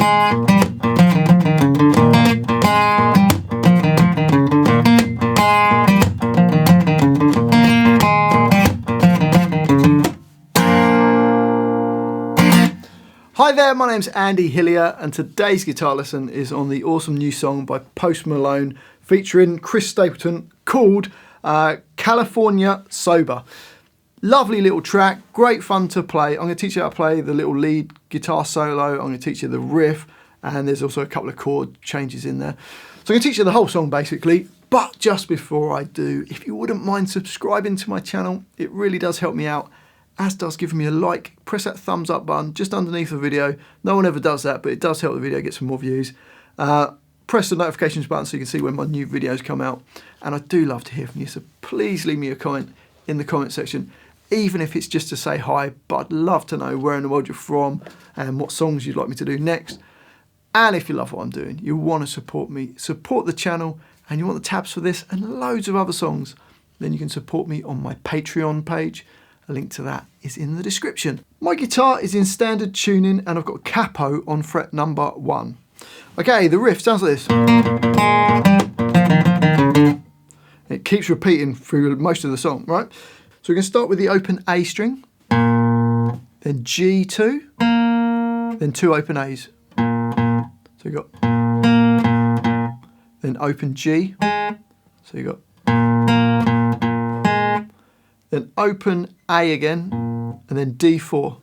Hi there, my name's Andy Hillier and today's guitar lesson is on the awesome new song by Post Malone featuring Chris Stapleton called California Sober. Lovely little track, great fun to play. I'm going to teach you how to play the little lead guitar solo, I'm going to teach you the riff, and there's also a couple of chord changes in there. So I'm going to teach you the whole song basically, but just before I do, if you wouldn't mind subscribing to my channel, it really does help me out. As does giving me a like. Press that thumbs up button just underneath the video. No one ever does that, but it does help the video get some more views. Press the notifications button so you can see when my new videos come out. And I do love to hear from you, so please leave me a comment in the comment section, even if it's just to say hi, but I'd love to know where in the world you're from and what songs you'd like me to do next. And if you love what I'm doing, you want to support me, support the channel, and you want the tabs for this and loads of other songs, then you can support me on my Patreon page. A link to that is in the description. My guitar is in standard tuning and I've got capo on fret number 1. Okay, the riff sounds like this. It keeps repeating through most of the song, right? So we're going to start with the open A string, then G2, then 2 open A's. So you got, then open G, so you got, then open A again, and then D4.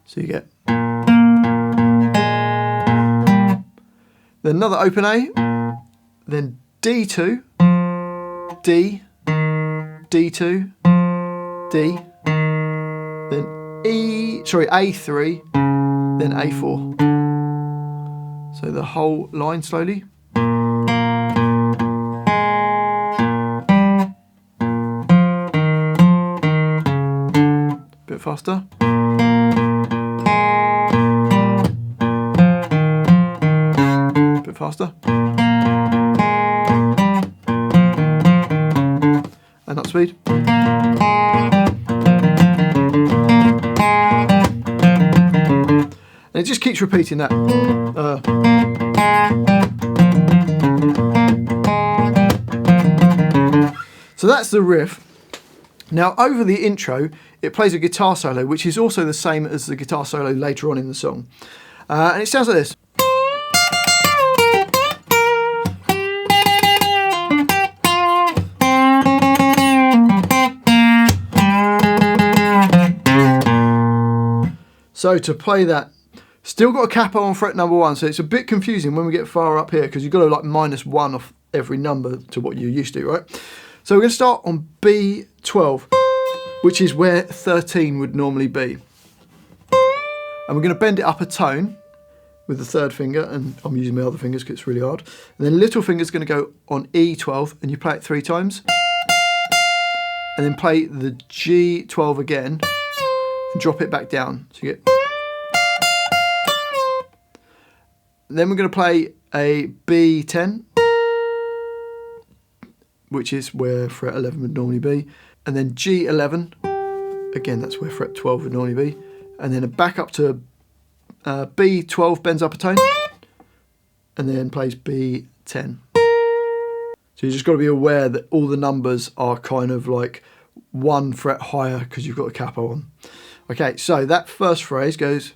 So you get. Then another open A, then D2, D, D2, D, then A3, then A4. So the whole line slowly. Bit faster. Bit faster. And up speed. And it just keeps repeating that. So that's the riff. Now over the intro, it plays a guitar solo, which is also the same as the guitar solo later on in the song. And it sounds like this. So to play that, still got a capo on fret number 1, so it's a bit confusing when we get far up here because you've got to like -1 off every number to what you're used to, right? So we're going to start on B12, which is where 13 would normally be. And we're going to bend it up a tone with the 3rd finger, and I'm using my other fingers because it's really hard. And then little finger's going to go on E12, and you play it 3 times. And then play the G12 again, and drop it back down. So you get. And then we're going to play a B10, which is where fret 11 would normally be. And then G11, again that's where fret 12 would normally be. And then back up to B12, bends up a tone, and then plays B10. So you just got to be aware that all the numbers are kind of like 1 fret higher because you've got the capo on. Okay, so that first phrase goes.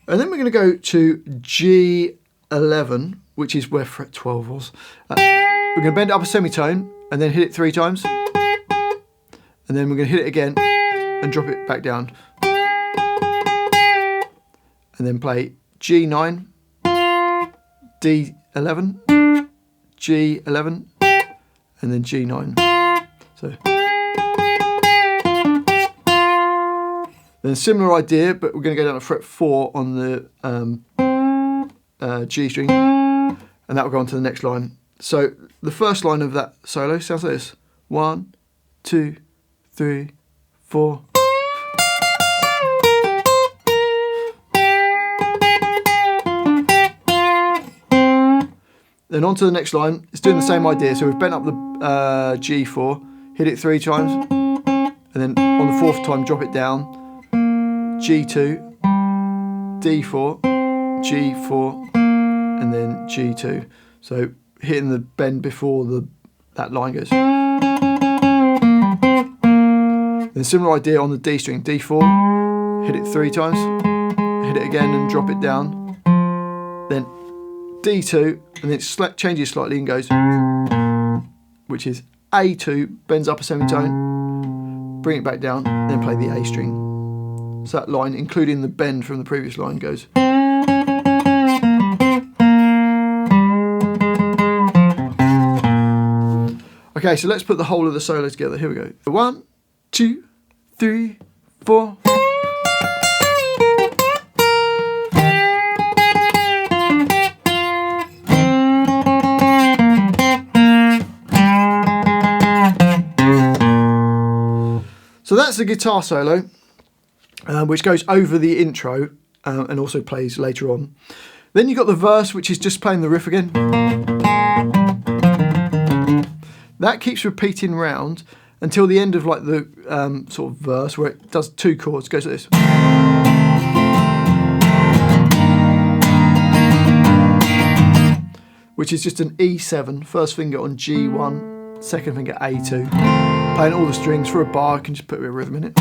And then we're going to go to G11, which is where fret 12 was. We're going to bend it up a semitone and then hit it 3 times. And then we're going to hit it again and drop it back down. And then play G9, D11, G11, and then G9. So. Then similar idea, but we're going to go down to fret 4 on the G string, and that will go on to the next line. So the first line of that solo sounds like this. 1, 2, 3, 4. Then on to the next line. It's doing the same idea. So we've bent up the G4, hit it 3 times, and then on the 4th time drop it down. G2, D4, G4, and then G2. So hitting the bend before that line goes. Then similar idea on the D string, D4, hit it 3 times, hit it again and drop it down. Then D2, and then it changes slightly and goes, which is A2, bends up a semitone, bring it back down, then play the A string. So that line, including the bend from the previous line, goes. Okay, so let's put the whole of the solo together. Here we go. 1, 2, 3, 4. So that's the guitar solo, which goes over the intro and also plays later on. Then you've got the verse, which is just playing the riff again. That keeps repeating round until the end of like the sort of verse where it does 2 chords. It goes like this. Which is just an E7, first finger on G1, second finger A2. Playing all the strings for a bar, I can just put a bit of rhythm in it.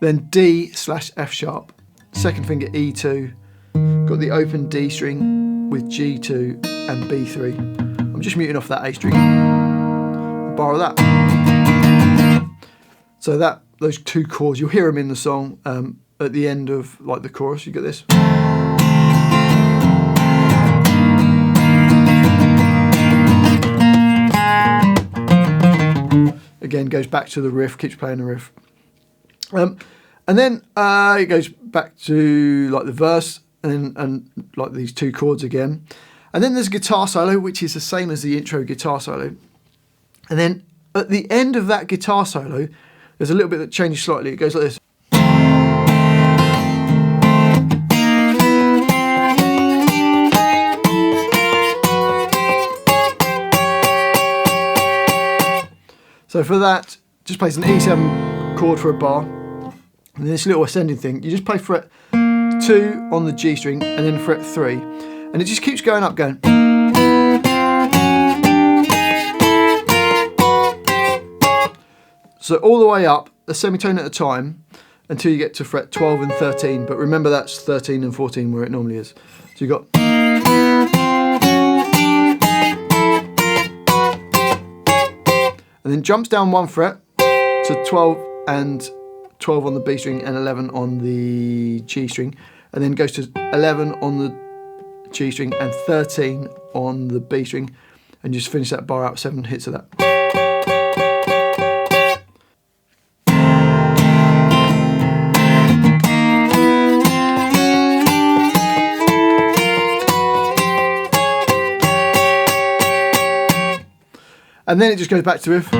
Then D/F sharp, second finger E2, got the open D string with G2 and B3. I'm just muting off that A string, a bar of that. So those 2 chords, you'll hear them in the song at the end of like the chorus, you get this. Again, goes back to the riff, keeps playing the riff. And then it goes back to like the verse and like these 2 chords again. And then there's a guitar solo, which is the same as the intro guitar solo. And then at the end of that guitar solo, there's a little bit that changes slightly. It goes like this. So for that, just plays an E7 chord for a bar. And this little ascending thing, you just play fret 2 on the G string and then fret 3. And it just keeps going up, going. So all the way up, a semitone at a time, until you get to fret 12 and 13. But remember that's 13 and 14 where it normally is. So you've got. And then jumps down 1 fret to 12 and 12 on the B string and 11 on the G string, and then goes to 11 on the G string and 13 on the B string, and just finish that bar out 7 hits of that. And then it just goes back to riff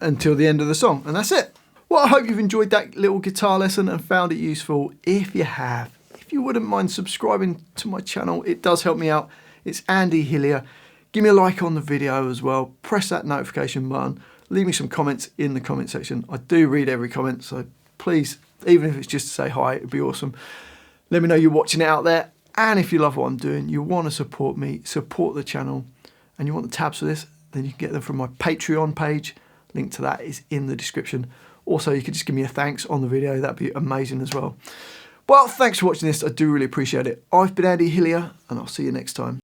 until the end of the song, and that's it. Well, I hope you've enjoyed that little guitar lesson and found it useful. If you have, if you wouldn't mind subscribing to my channel, it does help me out. It's Andy Hillier. Give me a like on the video as well. Press that notification button. Leave me some comments in the comment section. I do read every comment, so please, even if it's just to say hi, it'd be awesome. Let me know you're watching it out there. And if you love what I'm doing, you want to support me, support the channel, and you want the tabs for this, then you can get them from my Patreon page. Link to that is in the description. Also, you could just give me a thanks on the video. That'd be amazing as well. Well, thanks for watching this. I do really appreciate it. I've been Andy Hillier, and I'll see you next time.